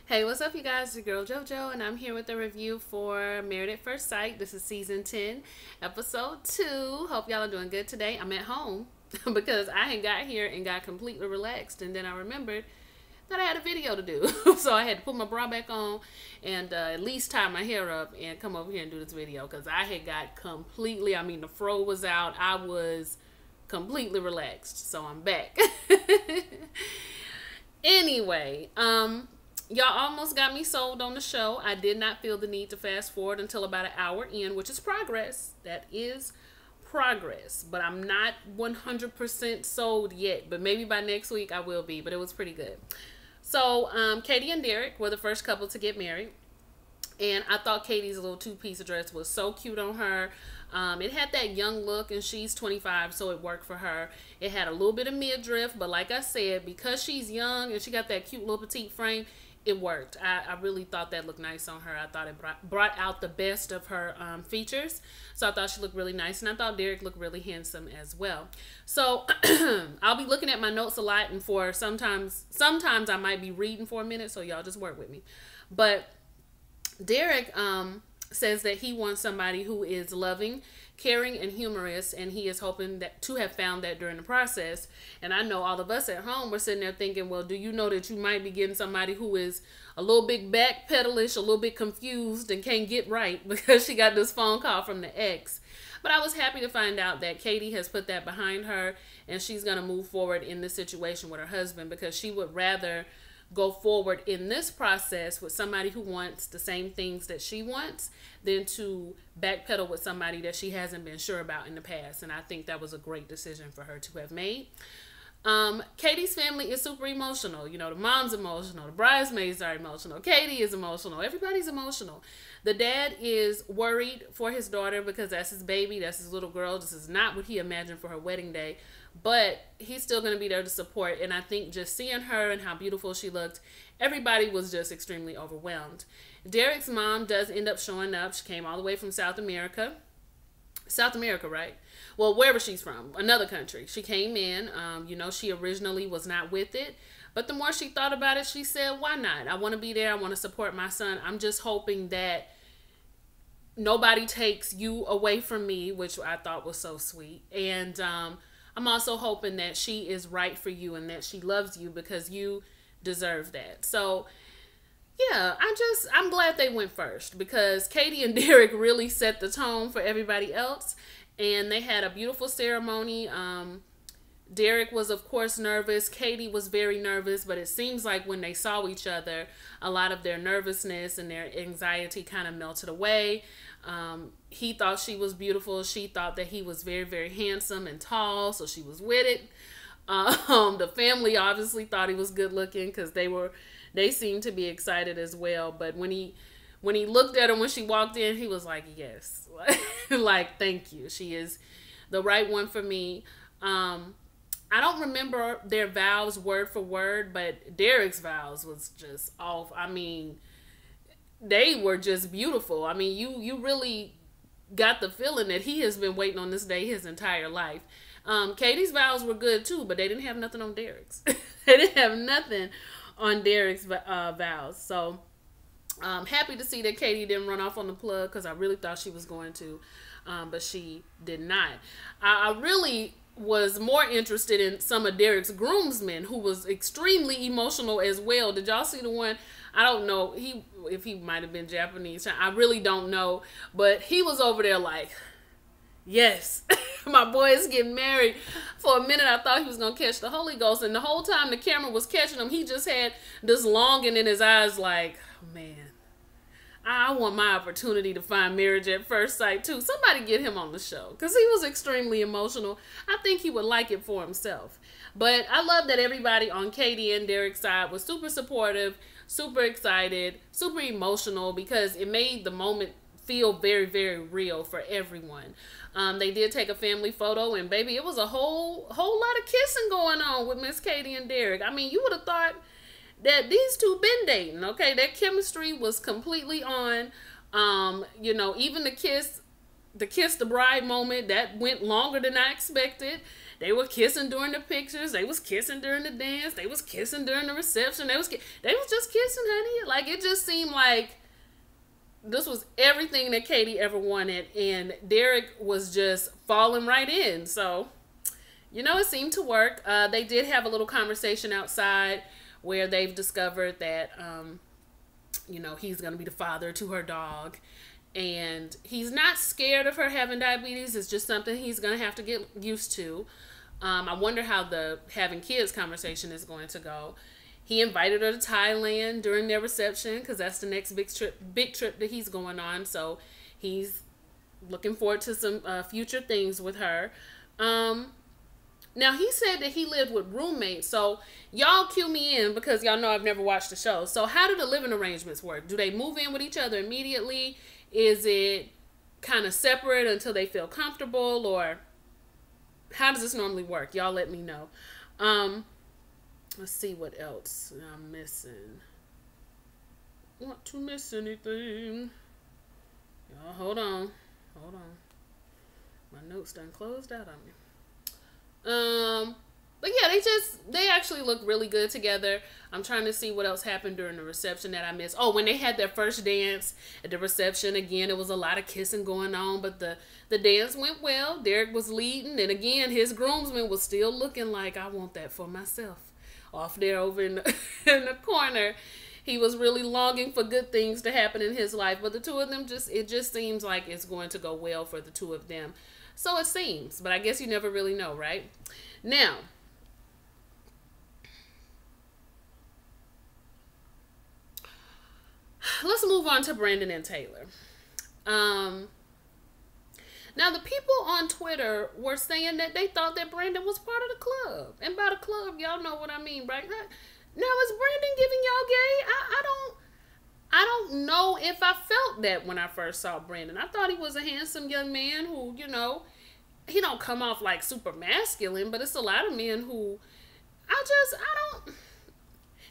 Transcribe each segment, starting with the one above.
Hey, what's up, you guys? It's your girl JoJo, and I'm here with a review for Married at First Sight. This is season 10, episode 2. Hope y'all are doing good today. I'm at home because I had got here and got completely relaxed, and then I remembered that I had a video to do. So I had to put my bra back on and at least tie my hair up and come over here and do this video because I had got completely, the fro was out. I was completely relaxed. So I'm back. Anyway, y'all almost got me sold on the show. I did not feel the need to fast forward until about an hour in, which is progress. That is progress. But I'm not 100% sold yet. But maybe by next week I will be. But it was pretty good. So, Katie and Derek were the first couple to get married. And I thought Katie's little two-piece dress was so cute on her. It had that young look, and she's 25, so it worked for her. It had a little bit of midriff, but like I said, because she's young and she got that cute little petite frame, it worked. I really thought that looked nice on her. I thought it brought out the best of her features. So I thought she looked really nice, and I thought Derek looked really handsome as well. So I'll be looking at my notes a lot, and for sometimes I might be reading for a minute, so y'all just work with me. But Derek says that he wants somebody who is loving, caring, and humorous, and he is hoping that to have found that during the process. And I know all of us at home were sitting there thinking, well, do you know that you might be getting somebody who is a little bit backpedalish, a little bit confused, and can't get right because she got this phone call from the ex. But I was happy to find out that Katie has put that behind her, and she's going to move forward in this situation with her husband because she would rather go forward in this process with somebody who wants the same things that she wants than to backpedal with somebody that she hasn't been sure about in the past. And I think that was a great decision for her to have made. Katie's family is super emotional. You know, the mom's emotional, the bridesmaids are emotional, Katie is emotional, everybody's emotional. The dad is worried for his daughter because that's his baby, that's his little girl. This is not what he imagined for her wedding day, but he's still going to be there to support. And I think just seeing her and how beautiful she looked, everybody was just extremely overwhelmed. Derek's mom does end up showing up. She came all the way from South America, right? Well, wherever she's from, another country. She came in, she originally was not with it. But the more she thought about it, she said, why not? I want to be there. I want to support my son. I'm just hoping that nobody takes you away from me, which I thought was so sweet. And I'm also hoping that she is right for you and that she loves you because you deserve that. So, yeah, I'm glad they went first because Katie and Derek really set the tone for everybody else. And they had a beautiful ceremony. Derek was, of course, nervous. Katie was very nervous, but it seems like when they saw each other, a lot of their nervousness and their anxiety kind of melted away. He thought she was beautiful. She thought that he was very, very handsome and tall, so she was with it. The family obviously thought he was good looking because they seemed to be excited as well. But when he looked at her when she walked in, he was like, yes, like, thank you. She is the right one for me. I don't remember their vows word for word, but Derek's vows was just off. I mean, they were just beautiful. I mean, you really got the feeling that he has been waiting on this day his entire life. Katie's vows were good too, but they didn't have nothing on Derek's. They didn't have nothing on Derek's vows. So happy to see that Katie didn't run off on the plug because I really thought she was going to, but she did not. I really was more interested in some of Derek's groomsmen who was extremely emotional as well. Did y'all see the one? I don't know if he might have been Japanese. I really don't know, but he was over there like, yes, my boy is getting married. For a minute, I thought he was going to catch the Holy Ghost. And the whole time the camera was catching him, he just had this longing in his eyes like, oh, man, I want my opportunity to find marriage at first sight, too. Somebody get him on the show because he was extremely emotional. I think he would like it for himself. But I love that everybody on Katie and Derek's side was super supportive, super excited, super emotional because it made the moment feel very, very real for everyone. They did take a family photo, and baby, it was a whole lot of kissing going on with Miss Katie and Derek. I mean, you would have thought that these two been dating, okay? Their chemistry was completely on. Even the kiss the bride moment, that went longer than I expected. They were kissing during the pictures. They was kissing during the dance. They was kissing during the reception. They was just kissing, honey. Like, it just seemed like this was everything that Katie ever wanted, and Derek was just falling right in. So, it seemed to work. They did have a little conversation outside where they've discovered that, he's going to be the father to her dog. And he's not scared of her having diabetes. It's just something he's going to have to get used to. I wonder how the having kids conversation is going to go. He invited her to Thailand during their reception because that's the next big trip that he's going on. So he's looking forward to some future things with her. Now, he said that he lived with roommates. So y'all cue me in because y'all know I've never watched the show. So how do the living arrangements work? Do they move in with each other immediately? Is it kind of separate until they feel comfortable? Or how does this normally work? Y'all let me know. Let's see what else I'm missing. Want to miss anything? Y'all, hold on. My notes done closed out on me. But yeah, they actually look really good together. I'm trying to see what else happened during the reception that I missed. Oh, when they had their first dance at the reception, again, it was a lot of kissing going on, but the dance went well. Derek was leading, and again, his groomsman was still looking like, I want that for myself. Off there over in the corner, he was really longing for good things to happen in his life. But the two of them, it just seems like it's going to go well for the two of them. So it seems, but I guess you never really know, right? Now, let's move on to Brandon and Taylor. Now, the people on Twitter were saying that they thought that Brandon was part of the club. And by the club, y'all know what I mean, right? Now, is Brandon giving y'all gay? I don't know if I felt that when I first saw Brandon. I thought he was a handsome young man who, he don't come off like super masculine, but it's a lot of men who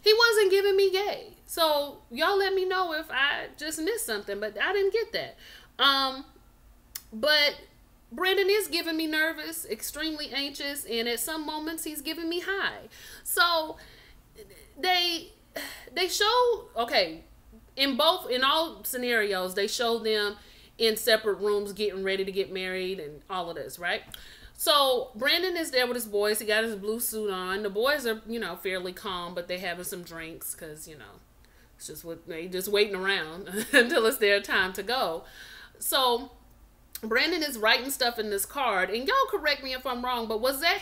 he wasn't giving me gay. So y'all let me know if I just missed something, but I didn't get that. But Brandon is giving me nervous, extremely anxious, and at some moments he's giving me high. So they show, okay, in all scenarios, they show them in separate rooms getting ready to get married and all of this, right? So Brandon is there with his boys. He got his blue suit on. The boys are, fairly calm, but they having some drinks because, it's just they just waiting around until it's their time to go. So Brandon is writing stuff in this card, and y'all correct me if I'm wrong, but was that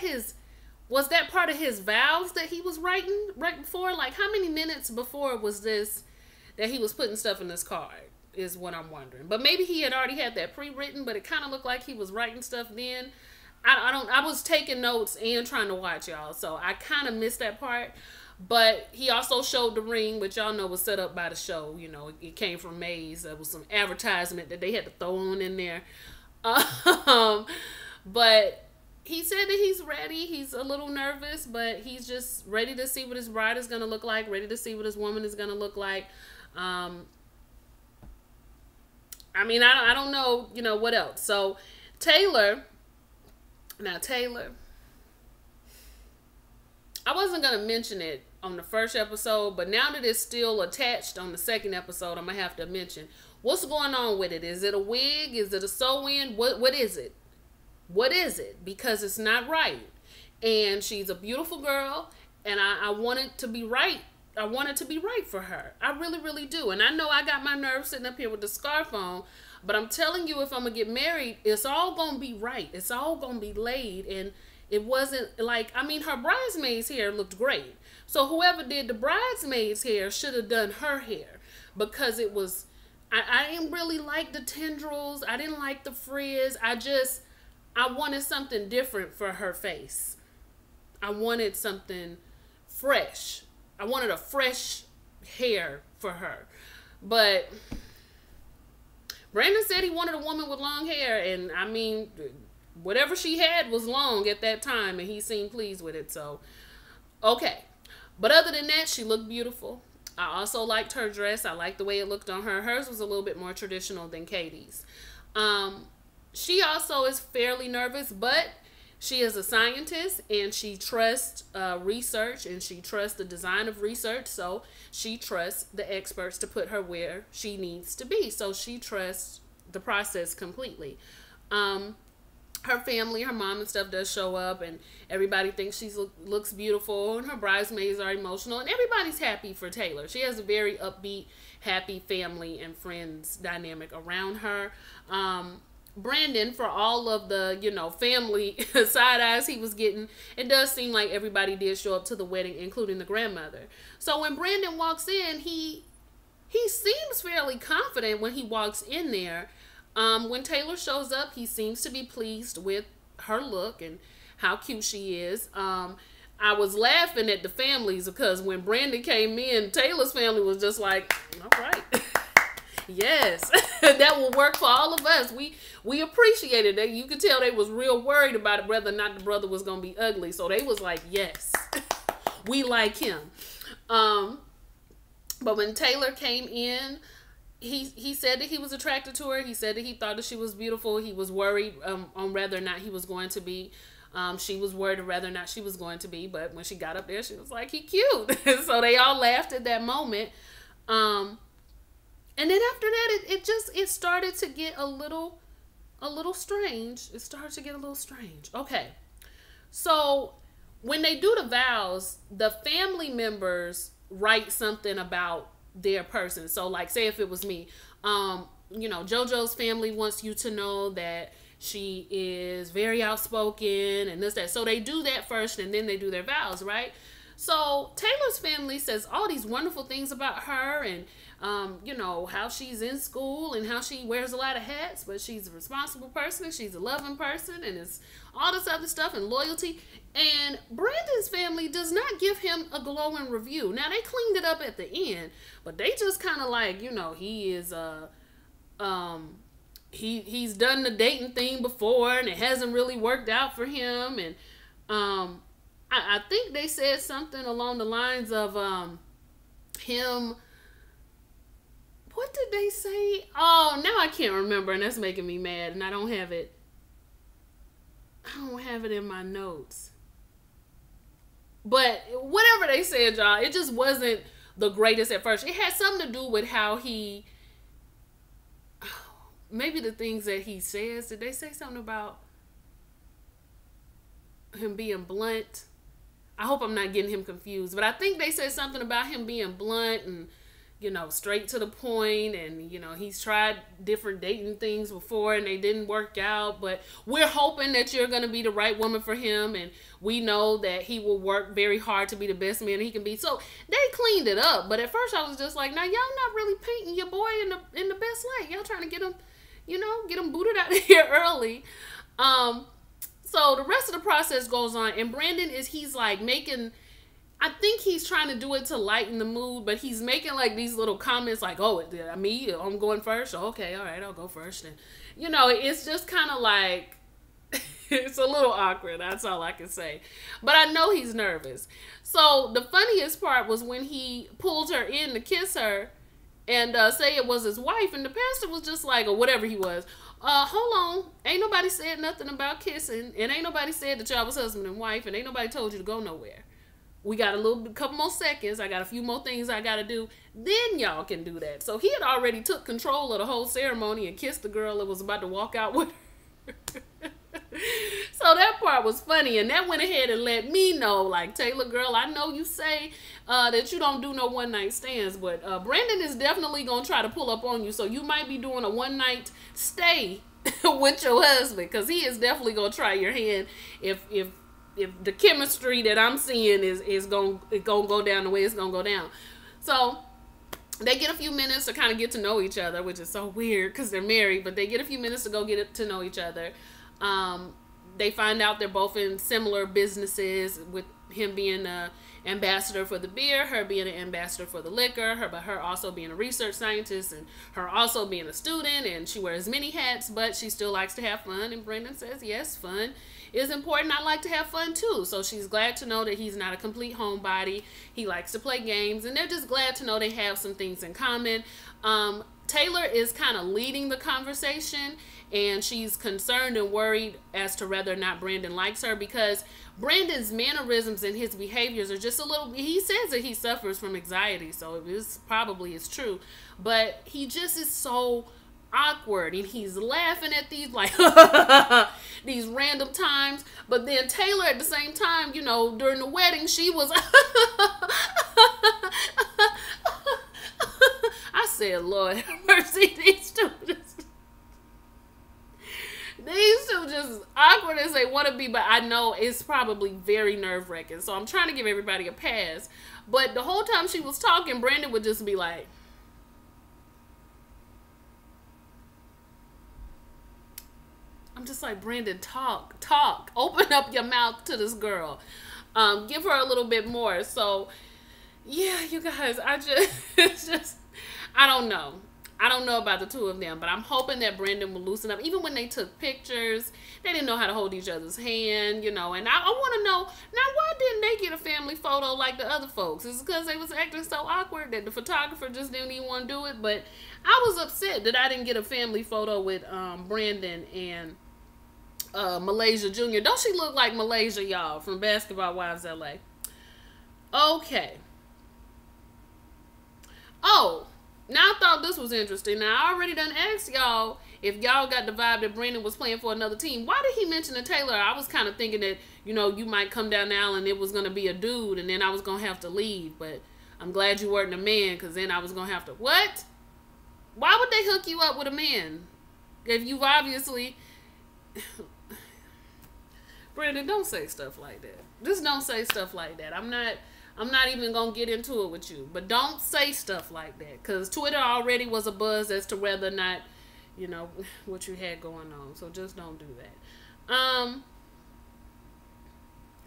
part of his vows that he was writing right before? Like, how many minutes before was this that he was putting stuff in this card is what I'm wondering. But maybe he had already had that pre-written, but it kind of looked like he was writing stuff then. I was taking notes and trying to watch, y'all, so I kind of missed that part. But he also showed the ring, which y'all know was set up by the show. It came from Maze. There was some advertisement that they had to throw on in there. But he said that he's ready. He's a little nervous, but he's just ready to see what his bride is going to look like, ready to see what his woman is going to look like. I don't know, what else. So Taylor, I wasn't going to mention it on the first episode, but now that it's still attached on the second episode, I'm going to have to mention what's going on with it. Is it a wig? Is it a sew-in? What is it? What is it? Because it's not right. And she's a beautiful girl, and I want it to be right. I want it to be right for her. I really, really do. And I know I got my nerves sitting up here with the scarf on, but I'm telling you, if I'm going to get married, it's all going to be right. It's all going to be laid. And it wasn't like, her bridesmaid's hair looked great. So whoever did the bridesmaid's hair should have done her hair, because it was, I didn't really like the tendrils. I didn't like the frizz. I wanted something different for her face. I wanted something fresh. I wanted a fresh hair for her. But Brandon said he wanted a woman with long hair, and whatever she had was long at that time, and he seemed pleased with it. So, okay. But other than that, she looked beautiful. I also liked her dress. I liked the way it looked on her. Hers was a little bit more traditional than Katie's. She also is fairly nervous, but She is a scientist and she trusts research and she trusts the design of research. So she trusts the experts to put her where she needs to be. So she trusts the process completely. Her family, her mom and stuff does show up, and everybody thinks she looks beautiful, and her bridesmaids are emotional, and everybody's happy for Taylor. She has a very upbeat, happy family and friends dynamic around her. Brandon, for all of the, family side eyes he was getting, it does seem like everybody did show up to the wedding, including the grandmother. So when Brandon walks in, he seems fairly confident when he walks in there. When Taylor shows up, he seems to be pleased with her look and how cute she is. I was laughing at the families because when Brandon came in, Taylor's family was just like, all right. Yes, that will work for all of us. We appreciated that. You could tell they was real worried about it, whether or not the brother was going to be ugly. So they was like, yes, we like him. But when Taylor came in, he said that he was attracted to her. He said that he thought that she was beautiful. He was worried on whether or not he was going to be. She was worried whether or not she was going to be. But when she got up there, she was like, he cute. So they all laughed at that moment. And then after that, it started to get a little strange. It started to get a little strange. Okay. So when they do the vows, the family members write something about their person. So like, say if it was me, JoJo's family wants you to know that she is very outspoken and this, that. So they do that first and then they do their vows, right? So Taylor's family says all these wonderful things about her and, how she's in school and how she wears a lot of hats, but she's a responsible person. She's a loving person and it's all this other stuff and loyalty. And Brandon's family does not give him a glowing review. Now, they cleaned it up at the end, but they just kind of like, he is, he's done the dating thing before and it hasn't really worked out for him. And, I think they said something along the lines of, him, what did they say? Oh, now I can't remember and that's making me mad and I don't have it in my notes. But whatever they said, y'all, it just wasn't the greatest at first. It had something to do with how maybe the things that he says. Did they say something about him being blunt? I hope I'm not getting him confused. But I think they said something about him being blunt and, straight to the point. And, he's tried different dating things before and they didn't work out. But we're hoping that you're going to be the right woman for him. And we know that he will work very hard to be the best man he can be. So they cleaned it up. But at first I was just like, now y'all not really painting your boy in the best light. Y'all trying to get him, get him booted out of here early. So the rest of the process goes on. And Brandon he's like making... I think he's trying to do it to lighten the mood, but he's making like these little comments like, oh, me, I'm going first. Oh, okay, all right, I'll go first. And, it's just kind of like, it's a little awkward. That's all I can say. But I know he's nervous. So the funniest part was when he pulled her in to kiss her and say it was his wife. And the pastor was just like, or whatever he was, hold on. Ain't nobody said nothing about kissing. And ain't nobody said that y'all was husband and wife. And ain't nobody told you to go nowhere. We got a couple more seconds. I got a few more things I got to do. Then y'all can do that. So he had already took control of the whole ceremony and kissed the girl that was about to walk out with her. So that part was funny. And that went ahead and let me know, like, Taylor, girl, I know you say that you don't do no one-night stands. But Brandon is definitely going to try to pull up on you. So you might be doing a one-night stay with your husband. Because he is definitely going to try your hand if the chemistry that I'm seeing is going to go down the way it's going to go down. So they get a few minutes to kind of get to know each other, which is so weird because they're married, but they get a few minutes to go to know each other. They find out they're both in similar businesses, with him being an ambassador for the beer, her being an ambassador for the liquor, her also being a research scientist, and her also being a student, and she wears many hats, but she still likes to have fun. And Brendan says, yes, fun is important. I like to have fun too. So she's glad to know that he's not a complete homebody. He likes to play games, and they're just glad to know they have some things in common. Taylor is kind of leading the conversation, and she's concerned and worried as to whether or not Brandon likes her, because Brandon's mannerisms and his behaviors are just a little, he says that he suffers from anxiety, so this probably is true, but he just is so awkward, and he's laughing at these like these random times. But then Taylor at the same time, you know, during the wedding, she was I said, Lord have mercy, these two just awkward as they want to be, but I know it's probably very nerve-wracking, so I'm trying to give everybody a pass. But the whole time she was talking, Brandon would just be like, I'm just like, Brandon, talk, open up your mouth to this girl, give her a little bit more. So yeah, you guys, it's just, I don't know about the two of them, but I'm hoping that Brandon will loosen up. Even when they took pictures, they didn't know how to hold each other's hand, you know. And I want to know, now, why didn't they get a family photo like the other folks? Is it because they was acting so awkward that the photographer just didn't even want to do it? But I was upset that I didn't get a family photo with Brandon and Malaysia Jr. Don't she look like Malaysia, y'all, from Basketball Wives LA? Okay. Oh, now I thought this was interesting. Now, I already done asked y'all if y'all got the vibe that Brandon was playing for another team. Why did he mention to Taylor? I was kind of thinking that, you know, you might come down now and it was going to be a dude, and then I was going to have to leave. But I'm glad you weren't a man, because then I was going to have to... What? Why would they hook you up with a man? If you've obviously... Brandon, don't say stuff like that. Just don't say stuff like that. I'm not even going to get into it with you. But don't say stuff like that. Because Twitter already was a buzz as to whether or not, you know, what you had going on. So just don't do that.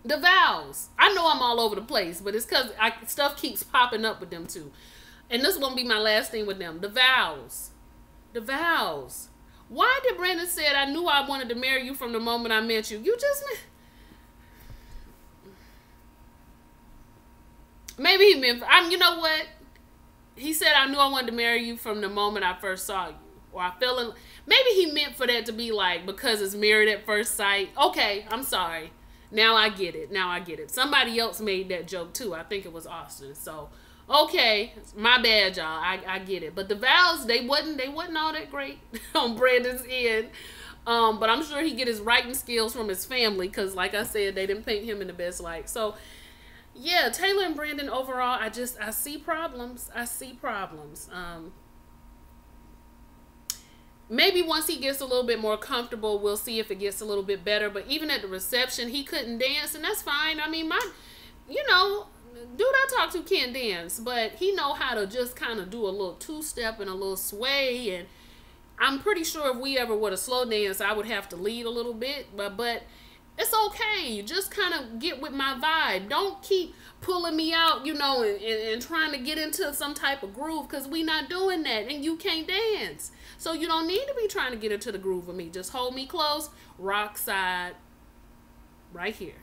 The vows. I know I'm all over the place, but it's because stuff keeps popping up with them too. And this won't be my last thing with them. The vows. The vows. Why did Brandon say, I knew I wanted to marry you from the moment I met you? You just... Maybe he meant... you know what? He said, I knew I wanted to marry you from the moment I first saw you. Or I fell in... Maybe he meant for that to be like, because it's married at first sight. Okay, I'm sorry. Now I get it. Somebody else made that joke too. I think it was Austin. So... Okay, my bad, y'all. I get it. But the vows, they wasn't all that great on Brandon's end. But I'm sure he get his writing skills from his family, because like I said, they didn't paint him in the best light. So yeah, Taylor and Brandon overall, I see problems. Maybe once he gets a little bit more comfortable, we'll see if it gets a little bit better. But even at the reception, he couldn't dance, and that's fine. I mean, dude I talk to can't dance, but he know how to just kind of do a little two-step and a little sway, and I'm pretty sure if we ever were to slow dance, I would have to lead a little bit, but it's okay. Just kind of get with my vibe. Don't keep pulling me out, you know, and trying to get into some type of groove, because we not doing that, and you can't dance. So you don't need to be trying to get into the groove with me. Just hold me close, rock side, right here.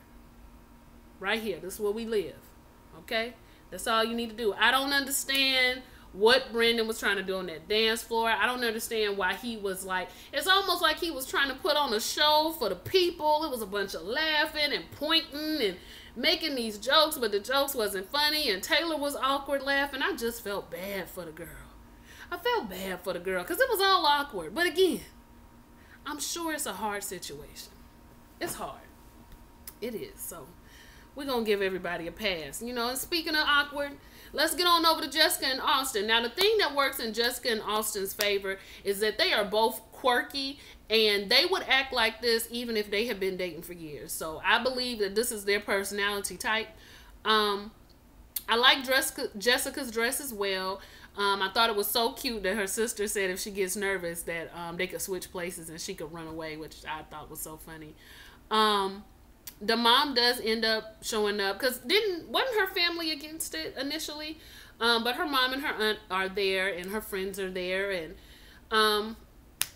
Right here. This is where we live. Okay? That's all you need to do. I don't understand what Brandon was trying to do on that dance floor. I don't understand why he was like, it's almost like he was trying to put on a show for the people. It was a bunch of laughing and pointing and making these jokes, but the jokes wasn't funny, and Taylor was awkward laughing. I just felt bad for the girl. I felt bad for the girl because it was all awkward. But again, I'm sure it's a hard situation. It's hard. It is. So we're going to give everybody a pass. You know, and speaking of awkward, let's get on over to Jessica and Austin. Now, the thing that works in Jessica and Austin's favor is that they are both quirky, and they would act like this even if they have been dating for years. So I believe that this is their personality type. I like Jessica's dress as well. I thought it was so cute that her sister said if she gets nervous that they could switch places and she could run away, which I thought was so funny. The mom does end up showing up because wasn't her family against it initially, but her mom and her aunt are there and her friends are there, and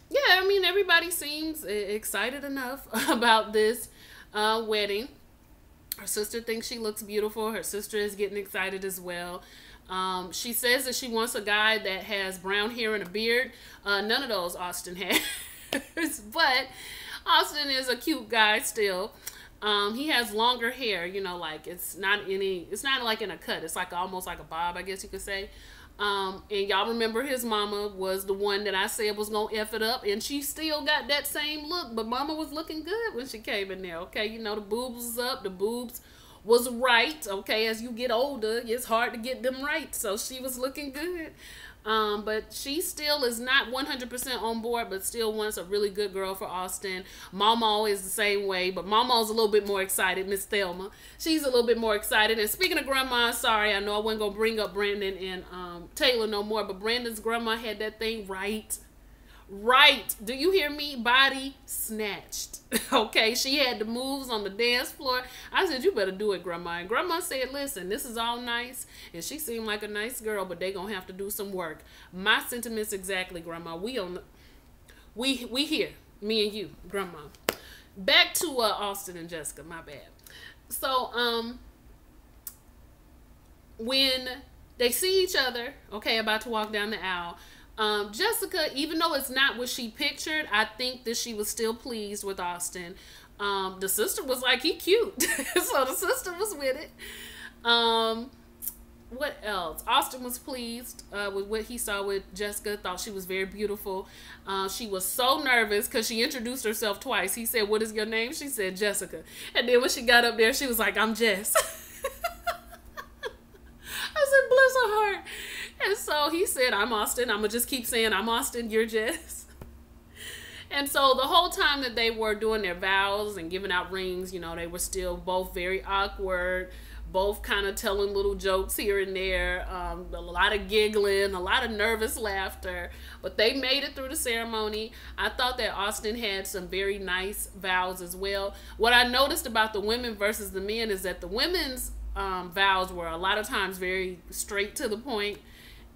yeah, I mean, everybody seems excited enough about this wedding. Her sister thinks she looks beautiful. Her sister is getting excited as well. She says that she wants a guy that has brown hair and a beard. None of those Austin had. But Austin is a cute guy still. He has longer hair, like it's not like in a cut. It's like almost like a bob, I guess you could say. And y'all remember his mama was the one that I said was gonna F it up, and she still got that same look, but mama was looking good when she came in there, okay? The boobs was up, the boobs was right, okay? As you get older, it's hard to get them right, so she was looking good. But she still is not 100% on board, but still wants a really good girl for Austin. Mama is the same way, but Mama's a little bit more excited. Miss Thelma, she's a little bit more excited. And speaking of grandma, sorry, I know I wasn't going to bring up Brandon and Taylor no more, but Brandon's grandma had that thing right. Right. Do you hear me? Body snatched. Okay. She had the moves on the dance floor. I said, you better do it, Grandma. And Grandma said, listen, this is all nice. And she seemed like a nice girl, but they going to have to do some work. My sentiments exactly, Grandma. We here. Me and you, Grandma. Back to Austin and Jessica. My bad. So, when they see each other, okay, about to walk down the aisle, Jessica, even though it's not what she pictured, I think that she was still pleased with Austin. The sister was like, he cute. So the sister was with it. What else? Austin was pleased with what he saw with Jessica. Thought she was very beautiful. She was so nervous because she introduced herself twice. He said, what is your name? She said, Jessica. And then when she got up there, she was like, I'm Jess. I said, bless her heart. And so he said, I'm Austin. I'm going to just keep saying, I'm Austin, you're Jess. And so the whole time that they were doing their vows and giving out rings, they were still both very awkward, both kind of telling little jokes here and there, a lot of giggling, a lot of nervous laughter. But they made it through the ceremony. I thought that Austin had some very nice vows as well. What I noticed about the women versus the men is that the women's vows were a lot of times very straight to the point.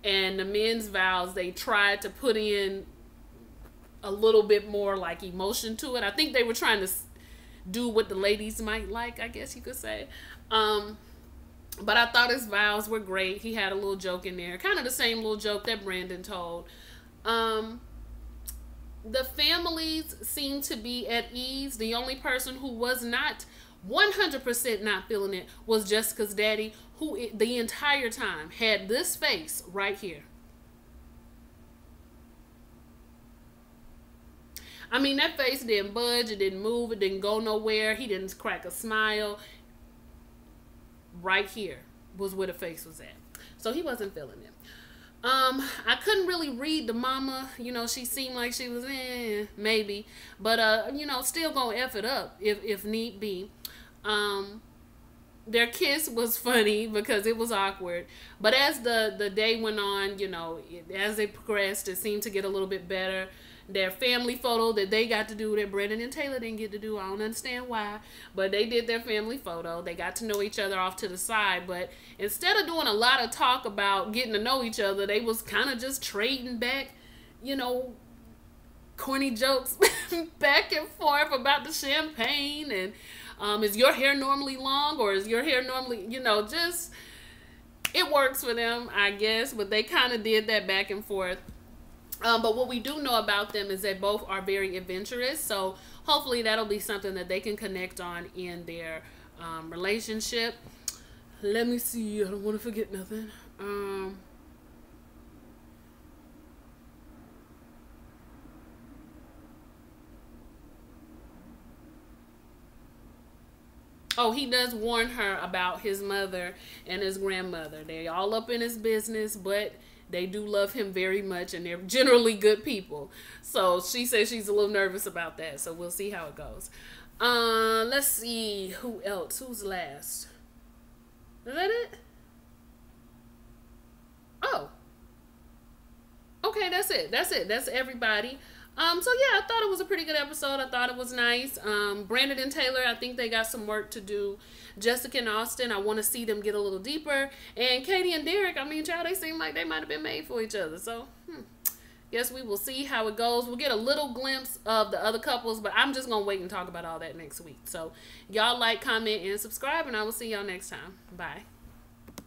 And the men's vows, they tried to put in a little bit more like emotion to it. I think they were trying to do what the ladies might like, I guess you could say. But I thought his vows were great. He had a little joke in there, kind of the same little joke that Brandon told. The families seemed to be at ease. The only person who was not 100% not feeling it was Jessica's daddy, who the entire time had this face right here. I mean, that face didn't budge, it didn't move, it didn't go nowhere. He didn't crack a smile. Right here was where the face was at. So he wasn't feeling it. I couldn't really read the mama. She seemed like she was maybe, but still gonna F it up if need be. Their kiss was funny because it was awkward, but as the day went on, as they progressed, it seemed to get a little bit better. Their family photo that they got to do, that Brandon and Taylor didn't get to do, I don't understand why, but they did their family photo. They got to know each other off to the side, but instead of doing a lot of talk about getting to know each other, they was kind of just trading back, corny jokes back and forth about the champagne and is your hair normally long, or is your hair normally, just, it works for them, I guess, but they kind of did that back and forth. But what we do know about them is that both are very adventurous, so hopefully that'll be something that they can connect on in their relationship. Let me see, I don't want to forget nothing. Oh, he does warn her about his mother and his grandmother. They're all up in his business, but they do love him very much, and they're generally good people. So she says she's a little nervous about that, so we'll see how it goes. Let's see. Who else? Who's last? Is that it? Oh. Okay, that's it. That's everybody. So yeah, I thought it was a pretty good episode. I thought it was nice. Brandon and Taylor, I think they got some work to do. Jessica and Austin, I want to see them get a little deeper. And Katie and Derek, I mean, child, they seem like they might have been made for each other. So, guess we will see how it goes. We'll get a little glimpse of the other couples, but I'm just going to wait and talk about all that next week. So, y'all like, comment, and subscribe, and I will see y'all next time. Bye.